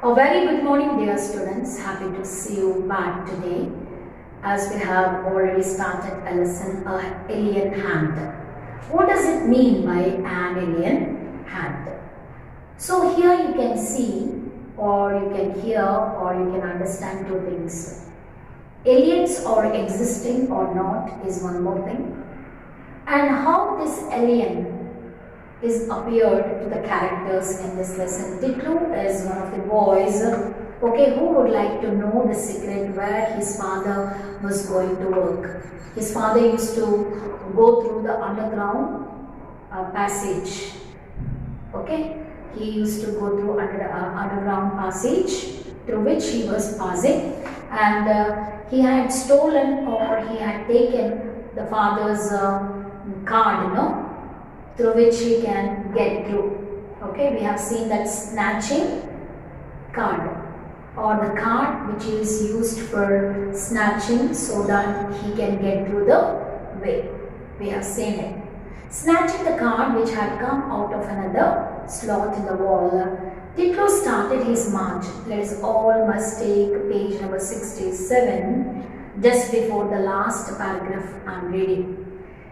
A very good morning, dear students. Happy to see you back today as we have already started a lesson, alien hand. What does it mean by an alien hand? So here you can see or you can hear or you can understand two things. Aliens are existing or not is one more thing, and how this alien is appeared to the characters in this lesson. Titlu is one of the boys, who would like to know the secret where his father was going to work. His father used to go through the underground passage. He used to go through underground passage through which he was passing, and he had stolen or he had taken the father's card, through which he can get through. We have seen that snatching card, or the card which is used for snatching so that he can get through the way. We have seen it. Snatching the card which had come out of another slot in the wall. Titlu started his march. Let us all must take page number 67, just before the last paragraph I am reading.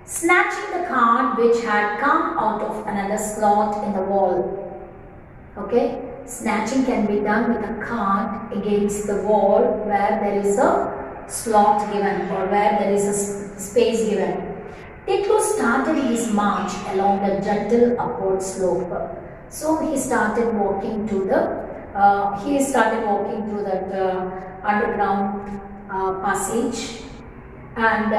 Snatching the card which had come out of another slot in the wall. Snatching can be done with a card against the wall where there is a slot given or where there is a space given. Titlu started his march along the gentle upward slope. So he started walking to that underground passage, and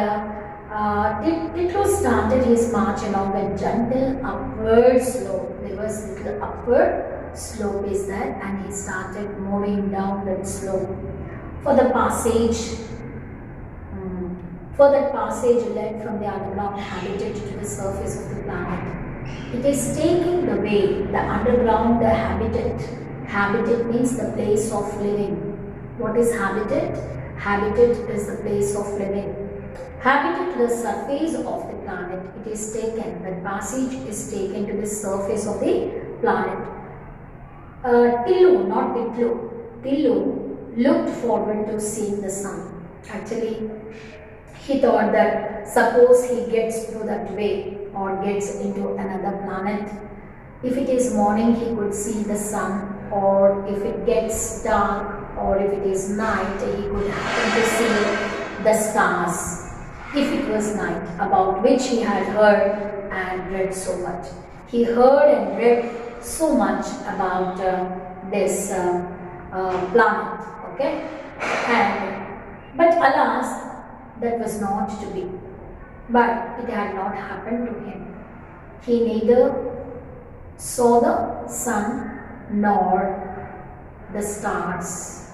Titlu started his march along the gentle upward slope. There was little upward slope is there, and he started moving down that slope. For that passage led from the underground habitat to the surface of the planet. It is taking the way, the underground, the habitat. Habitat means the place of living. What is habitat? Habitat is the place of living. Habitat to the surface of the planet. It is taken, that passage is taken to the surface of the planet. Titlu, not Titlu, Titlu looked forward to seeing the sun. Actually, he thought that suppose he gets through that way or gets into another planet, if it is morning he could see the sun, or if it gets dark or if it is night he could happen to see the stars. If it was night, about which he had heard and read so much. He heard and read so much about this planet, but alas, that was not to be. But it had not happened to him. He neither saw the sun nor the stars.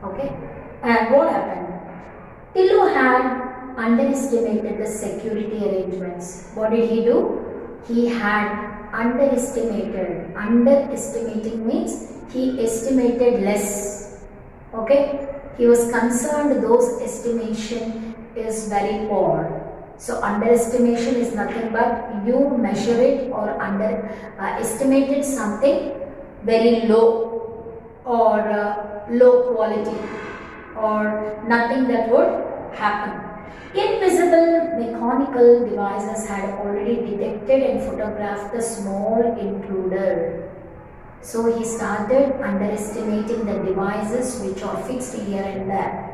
And what happened? Titlu had underestimated the security arrangements. What did he do? He had underestimated. Underestimating means he estimated less. He was concerned those estimation is very poor. So underestimation is nothing but you measure it or estimated something very low or low quality or nothing that would happen. Invisible mechanical devices had already detected and photographed the small intruder. So he started underestimating the devices which are fixed here and there.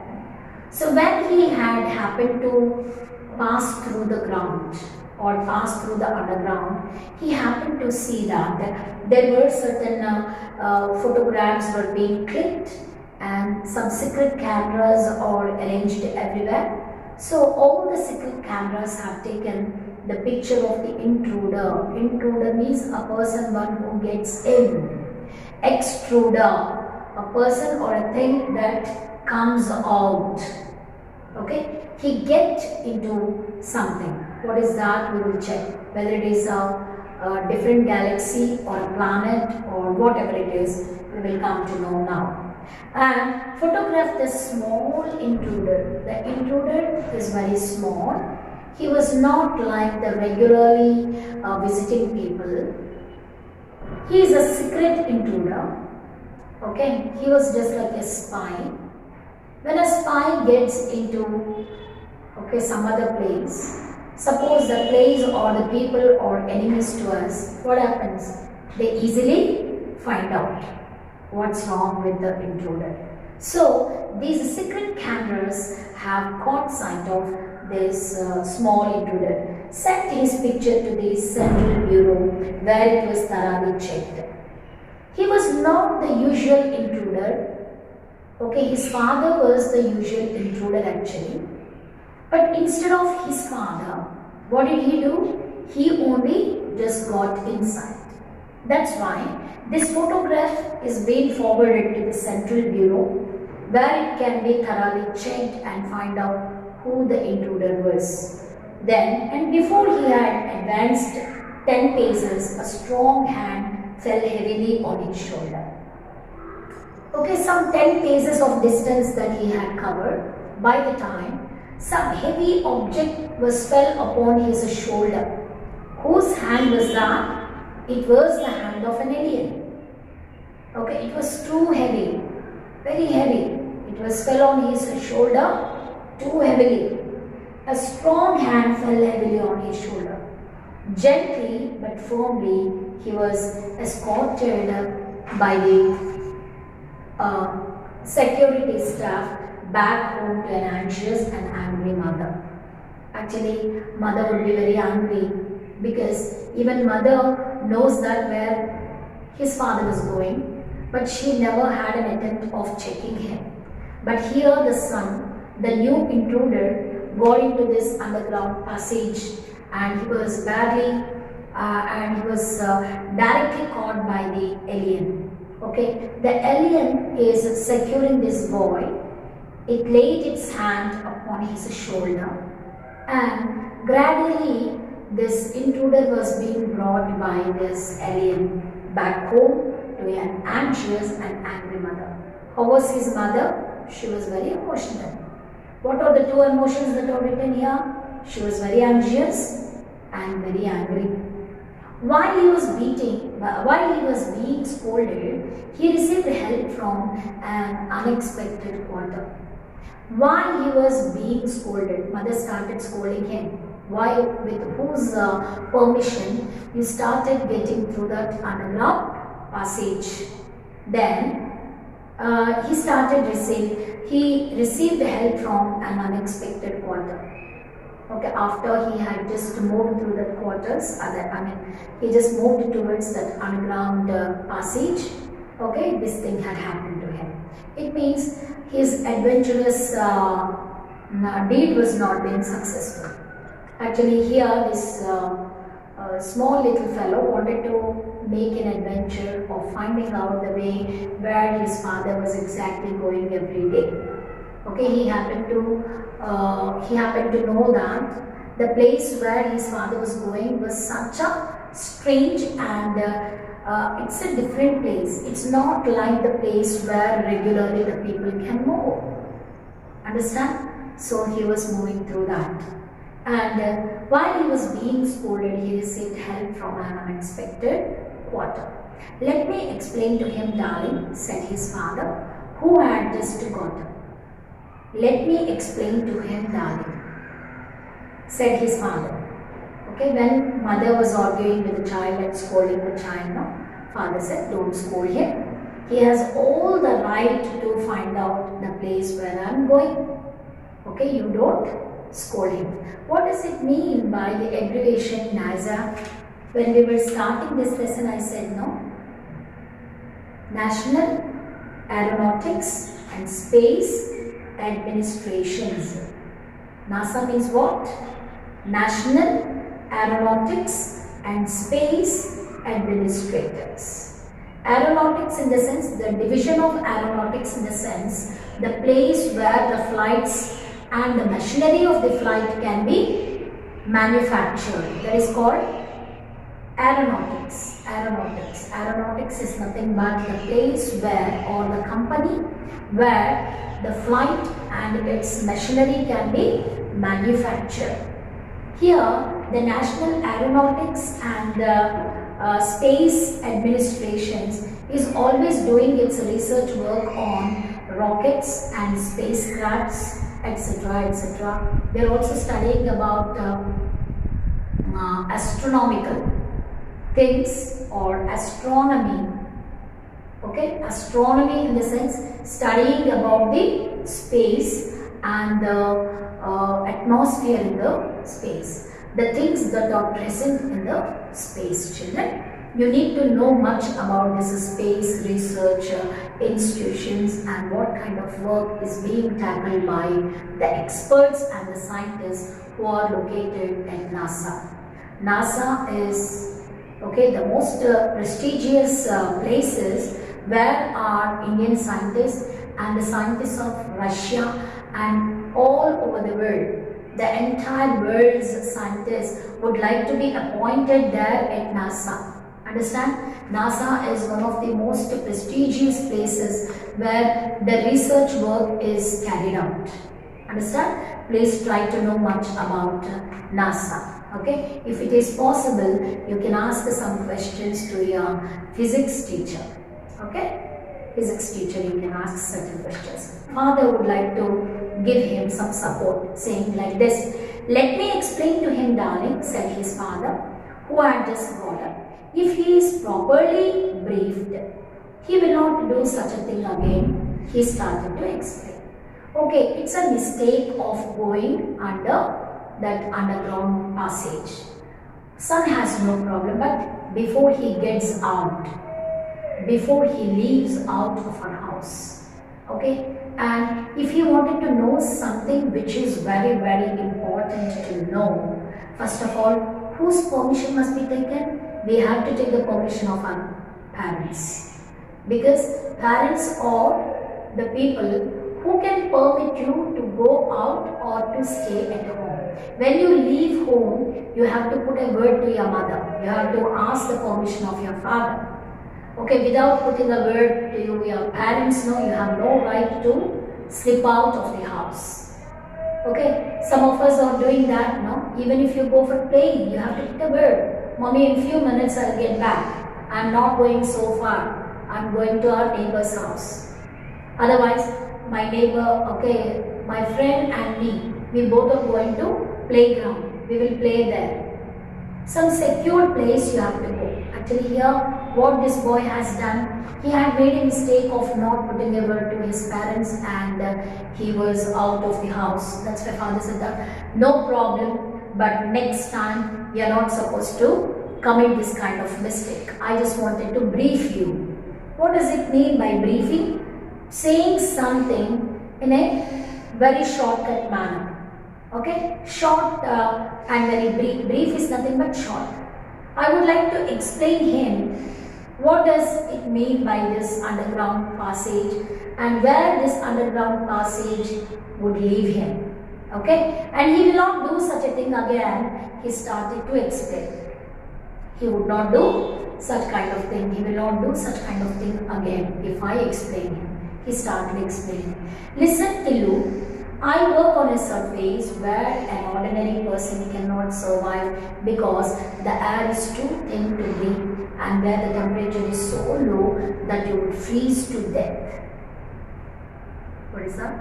So when he had happened to pass through the ground or pass through the underground, he happened to see that there were certain photographs were being clicked and some secret cameras are arranged everywhere. So all the secret cameras have taken the picture of the intruder. Intruder means a person, one who gets in. Extruder, a person or a thing that comes out. He gets into something. What is that? We will check. Whether it is a different galaxy or a planet or whatever it is, we will come to know now. And photograph the small intruder. The intruder is very small. He was not like the regularly visiting people. He is a secret intruder Okay, he was just like a spy. When a spy gets into some other place, suppose the place or the people or enemies to us, what happens? They easily find out what's wrong with the intruder. So these secret cameras have caught sight of this small intruder, sent his picture to the Central Bureau where it was thoroughly checked. He was not the usual intruder. Okay, his father was the usual intruder actually. But instead of his father, what did he do? He only just got inside. That's why this photograph is being forwarded to the Central Bureau where it can be thoroughly checked and find out who the intruder was. Then, and before he had advanced 10 paces, a strong hand fell heavily on his shoulder. Okay, some 10 paces of distance that he had covered, by the time some heavy object was fell upon his shoulder. Whose hand was that? It was the hand of an alien. Okay, it was too heavy, very heavy. It was fell on his shoulder too heavily. A strong hand fell heavily on his shoulder. Gently but firmly, he was escorted by the security staff back home to an anxious and angry mother. Actually, mother would be very angry because even mother knows that where his father was going, but she never had an attempt of checking him. But here the son, the new intruder, got into this underground passage and he was badly directly caught by the alien. Okay, the alien is securing this boy. It laid its hand upon his shoulder and gradually this intruder was being brought by this alien back home to an anxious and angry mother. How was his mother? She was very emotional. What are the two emotions that are written here? She was very anxious and very angry. While he was being scolded, he received help from an unexpected quarter. While he was being scolded, mother started scolding him. Why? With whose permission he started getting through that underground passage. Then he received help from an unexpected quarter. Okay, after he had just moved through the quarters, he just moved towards that underground passage. Okay, this thing had happened to him. It means his adventurous deed was not being successful. Actually, here this small little fellow wanted to make an adventure of finding out the way where his father was exactly going every day. Okay, he happened to know that the place where his father was going was such a strange and it's a different place. It's not like the place where regularly the people can move. Understand? So he was moving through that. And while he was being scolded, he received help from an unexpected quarter. Let me explain to him, darling, said his father, who had just got up. Let me explain to him, darling, said his father. Okay, when mother was arguing with the child and scolding the child, father said, don't scold him. He has all the right to find out the place where I am going. Okay, you don't scold him. What does it mean by the abbreviation NASA? When we were starting this lesson, I said National Aeronautics and Space Administrations. NASA means what? National Aeronautics and Space Administrators. Aeronautics in the sense, the division of aeronautics in the sense, the place where the flights and the machinery of the flight can be manufactured. That is called aeronautics. Aeronautics is nothing but the place where, or the company where the flight and its machinery can be manufactured. Here, the National Aeronautics and the Space Administrations is always doing its research work on rockets and spacecrafts, etc., etc. They are also studying about astronomical things or astronomy. Okay, astronomy in the sense studying about the space and the atmosphere in the space, the things that are present in the space. Children, you need to know much about this space research institutions and what kind of work is being tackled by the experts and the scientists who are located at NASA. NASA is the most prestigious places where our Indian scientists and the scientists of Russia and all over the world, the entire world's scientists would like to be appointed there at NASA. Understand? NASA is one of the most prestigious places where the research work is carried out. Understand? Please try to know much about NASA. Okay? If it is possible, you can ask some questions to your physics teacher. Okay? Physics teacher, you can ask certain questions. Father would like to give him some support, saying like this: "Let me explain to him, darling," said his father, who had just got up. "If he is properly briefed, he will not do such a thing again." He started to explain. Okay, it's a mistake of going under that underground passage. Son has no problem, but before he gets out, before he leaves out of our house, okay, and if he wanted to know something which is very, very important to know, first of all, whose permission must be taken? We have to take the permission of our parents, because parents are the people who can permit you to go out or to stay at home. When you leave home, you have to put a word to your mother. You have to ask the permission of your father. Okay, without putting a word to you, your parents know you have no right to slip out of the house. Okay, some of us are doing that, no? Even if you go for playing, you have to put a word. "Mommy, in few minutes I'll get back. I'm not going so far. I'm going to our neighbor's house." Otherwise, my neighbor, okay, my friend and me, we both are going to playground. We will play there. Some secure place you have to go. Actually here, what this boy has done, he had made a mistake of not putting a word to his parents, and he was out of the house. That's why father said that, "No problem, but next time you are not supposed to commit this kind of mistake. I just wanted to brief you." What does it mean by briefing? Saying something in a very shortcut manner. Okay, short and very brief. Brief is nothing but short. I would like to explain him what does it mean by this underground passage and where this underground passage would leave him. Okay, and he will not do such a thing again. He started to explain. He would not do such kind of thing. He will not do such kind of thing again if I explain him. He started explaining. "Listen, Tillu, I work on a surface where an ordinary person cannot survive because the air is too thin to breathe and where the temperature is so low that you would freeze to death." What is that?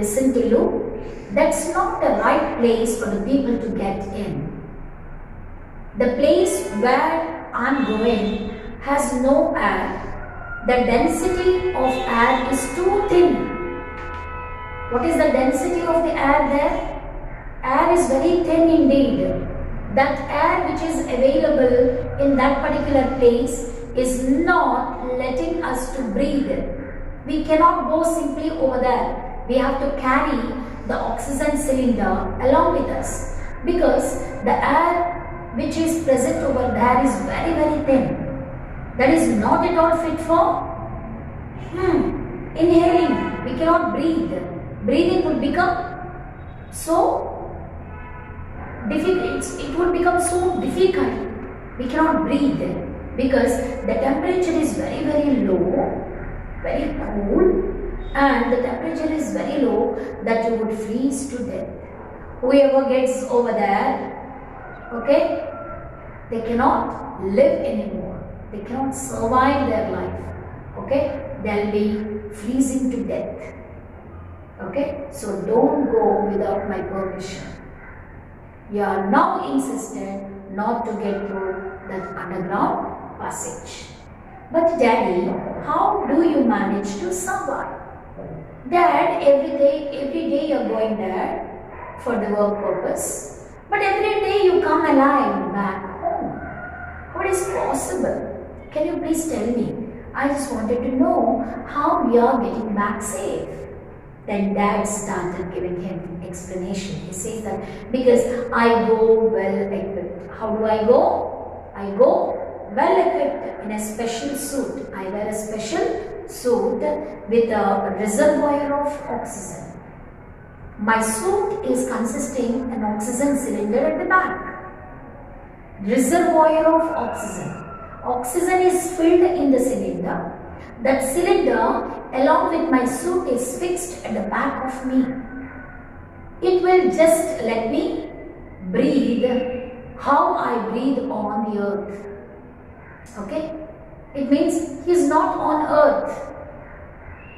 "Listen, Tillu, that's not the right place for the people to get in. The place where I'm going has no air. The density of air is too thin." What is the density of the air there? Air is very thin indeed. That air which is available in that particular place is not letting us to breathe. We cannot go simply over there. We have to carry the oxygen cylinder along with us, because the air which is present over there is very, very thin. That is not at all fit for inhaling. We cannot breathe. Breathing would become so difficult. It would become so difficult. We cannot breathe because the temperature is very, very low, very cool, and the temperature is very low that you would freeze to death. Whoever gets over there, okay, they cannot live anymore. They cannot survive their life. Okay, they'll be freezing to death. Okay, so don't go without my permission. You are now insisted not to get through that underground passage. But Daddy, how do you manage to survive? Dad, every day you're going there for the work purpose. But every day you come alive back home. How is possible? Can you please tell me? I just wanted to know how we are getting back safe. Then Dad started giving him explanation. He says that because I go well equipped. How do I go? I go well equipped in a special suit. I wear a special suit with a reservoir of oxygen. My suit is consisting an oxygen cylinder at the back. Reservoir of oxygen. Oxygen is filled in the cylinder. That cylinder along with my suit is fixed at the back of me. It will just let me breathe how I breathe on the earth. Okay? It means he is not on earth.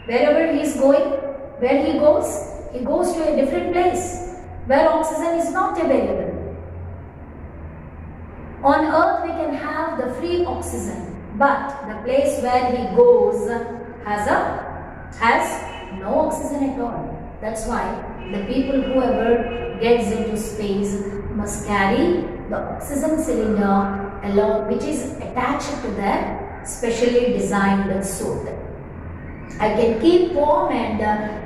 Wherever he is going, where he goes to a different place where oxygen is not available. On earth we can have the free oxygen, but the place where he goes has no oxygen at all. That's why the people whoever gets into space must carry the oxygen cylinder along, which is attached to their specially designed suit. I can keep warm and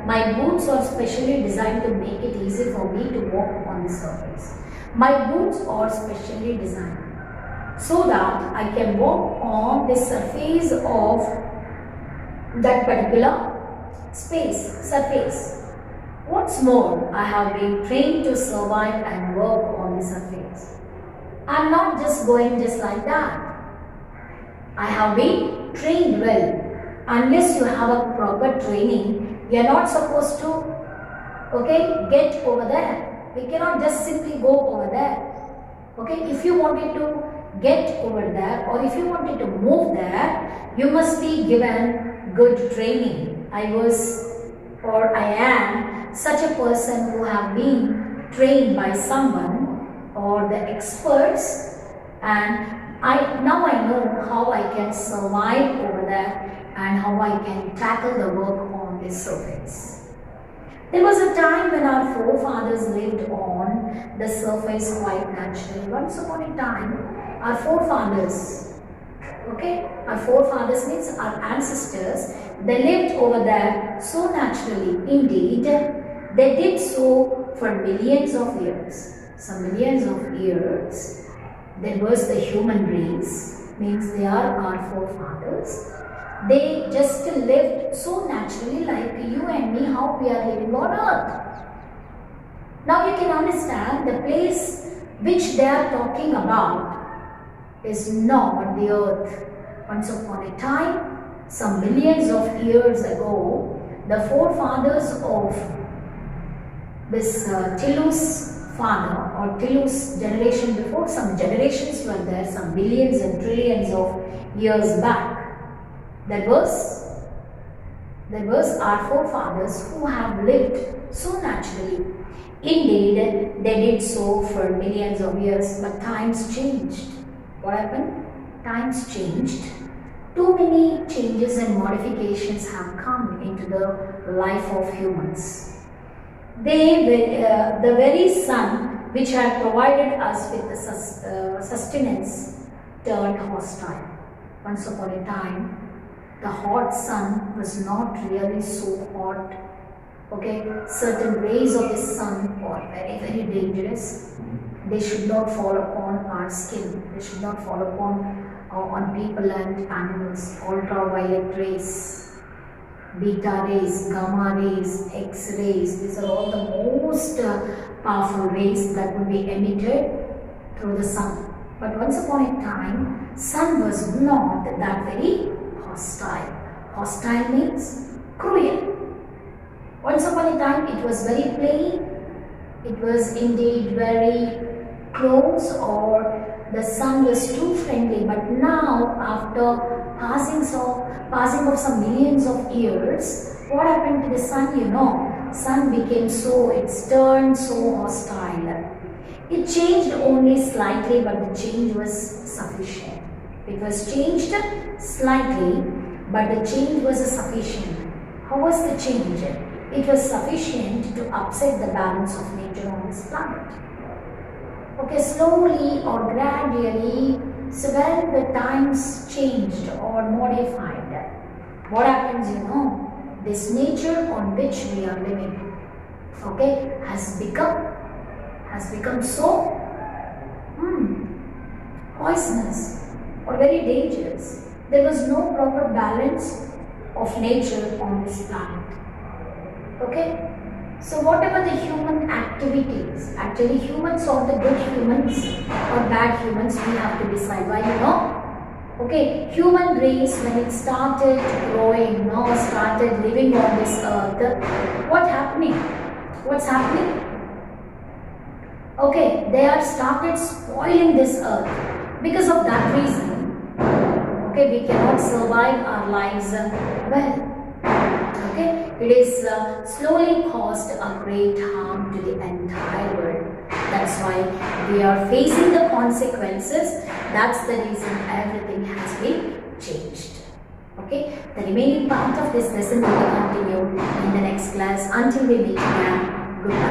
my boots are specially designed to make it easy for me to walk on the surface. My boots are specially designed so that I can walk on the surface of that particular surface. What's more, I have been trained to survive and work on the surface. I'm not just going just like that. I have been trained well. Unless you have a proper training, you are not supposed to, get over there. We cannot just simply go over there. Okay, if you wanted to get over there or if you wanted to move there, you must be given good training. I am such a person who have been trained by someone or the experts, and now I know how I can survive over there and how I can tackle the work on this surface. There was a time when our forefathers lived on the surface quite naturally. Once upon a time, our forefathers means our ancestors, they lived over there so naturally. Indeed, they did so for millions of years. Some millions of years, there was the human race, means they are our forefathers. They just lived so naturally like you and me, how we are living on earth. Now you can understand the place which they are talking about is not the earth. Once upon a time, some millions of years ago, the forefathers of this Tilu's father or Tilu's generation before, some generations were there, some billions and trillions of years back. There was our forefathers who have lived so naturally. Indeed, they did so for millions of years, but times changed. What happened? Times changed. Too many changes and modifications have come into the life of humans. The very sun which had provided us with the sustenance turned hostile. Once upon a time, the hot sun was not really so hot. Certain rays of the sun are very, very dangerous. They should not fall upon our skin. They should not fall upon on people and animals. Ultraviolet rays, beta rays, gamma rays, X-rays. These are all the most powerful rays that will be emitted through the sun. But once upon a time, sun was not that very hostile. Hostile means cruel. Once upon a time it was very plain. It was indeed very close, or the sun was too friendly. But now, after passing of passing of some millions of years, what happened to the sun, you know? Sun became it's turned so hostile. It changed only slightly, but the change was sufficient. It was changed slightly, but the change was sufficient. How was the change? It was sufficient to upset the balance of nature on this planet. Okay, slowly or gradually, so when the times changed or modified, what happens, you know? This nature on which we are living, okay, has become so poisonous or very dangerous. There was no proper balance of nature on this planet. Okay? So whatever the human activities, actually humans or the good humans or bad humans, we have to decide. Why, you know? Okay, human race, when it started growing, started living on this earth, what's happening? Okay, they are started spoiling this earth. Because of that reason, okay, we cannot survive our lives well. Okay, it is slowly caused a great harm to the entire world. That's why we are facing the consequences. That's the reason everything has been changed. Okay, the remaining part of this lesson will be continued in the next class. Until we meet again, goodbye.